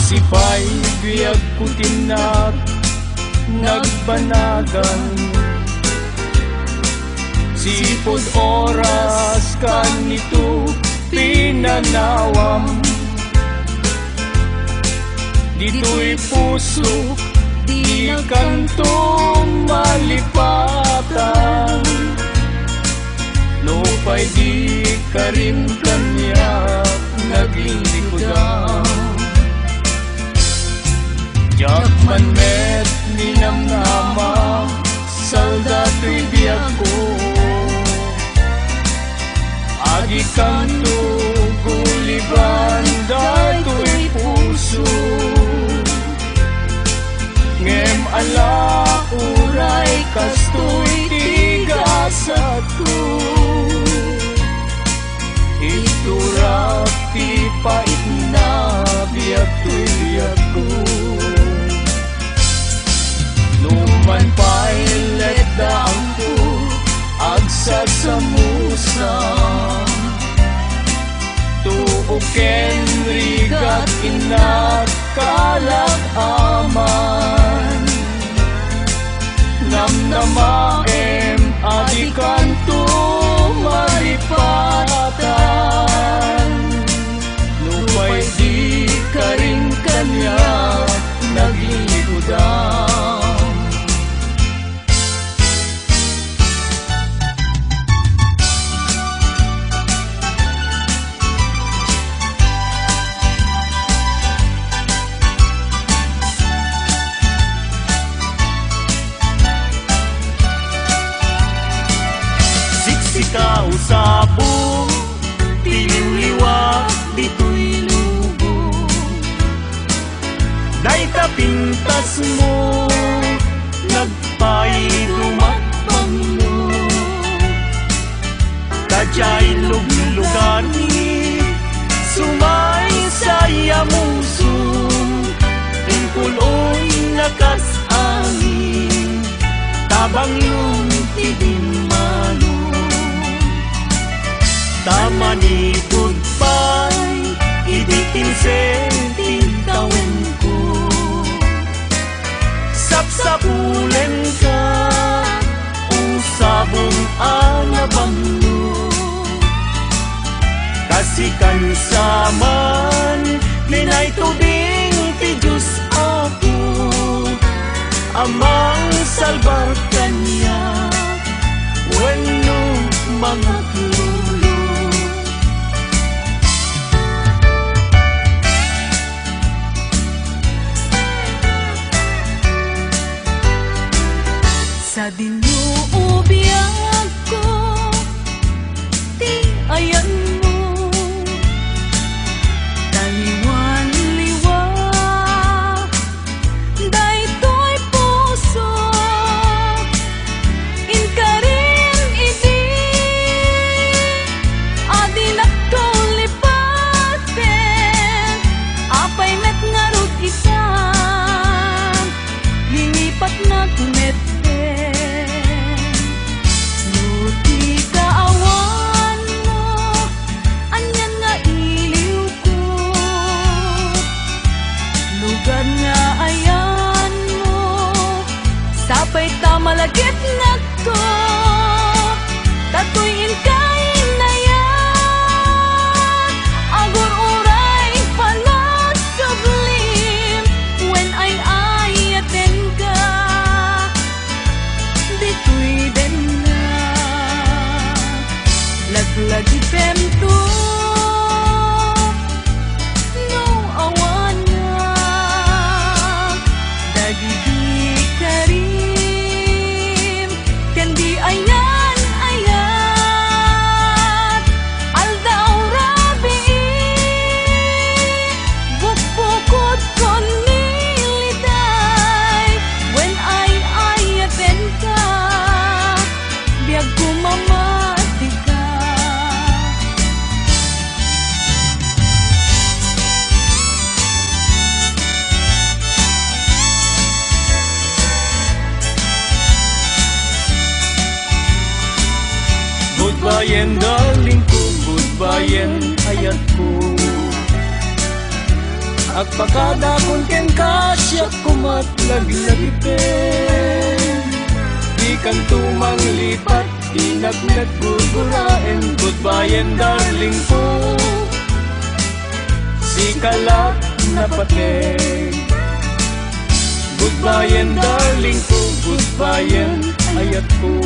Sipay biyag kutinap nagbanagan, sipod oras kanito pinanawam. Dito'y puso di kanto malipatan, no pa'y di ka rin kanya naging likudan. Jakman met ninamnama saldato'y biyag ko, agi kanto guliban dato'y puso. Ngem ala uray kasto'y tigasat ko, iturap ti pait na biyag to'y biyag ko. Numan pa'y letdaang ko agsasamusan, tuuken rigat inat kalagaman. Namnamaem adikan to maripatan, nupay di ka rin kanya naglilikudan. Sabong tiliwliwag dito'y lubong, day kapintas mo nagpailumatbang mo, kadya'y luglugan ni sumay saya musong, tingkuloy nakasangin tabang luntidin mano. Tama ni goodbye, ibitin sentin tawen ko, sapsapulen ka, usabong anabang mo, kasikan saman, linay tubing ti Diyos ako, amang salbar kanya, wenno mga tulo. Sa dinuubiyag ko, ti ayan mo, taliwan-liwa, dayto'y puso, inka rin idi, adilak to lipaten, apay met ngarut isan, lilipat na tumet. Sapay tamalagit na ko, tatuyin kain na yan, agur uray palas sublim, when ay ayaten ka, dito'y den na, laglagi pento. Agpakadakon ken kasya kumat laglagipin. Di kan tumang lipat, di nagnagugurain. Goodbye and darling ko, si kalat na pating. Goodbye and darling ko, goodbye and ayat ko.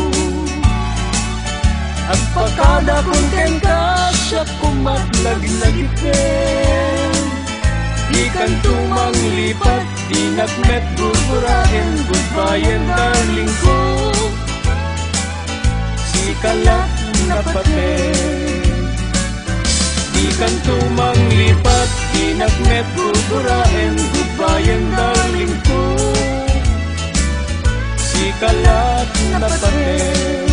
Agpakadakon ken kasya kumat laglagipin. Di kan tumang lipat, di nagmet gugurain. Goodbye and darling ko, si kalat na pating. Di kan tumang lipat, di nagmet gugurain. Goodbye and darling ko, si kalat na pating.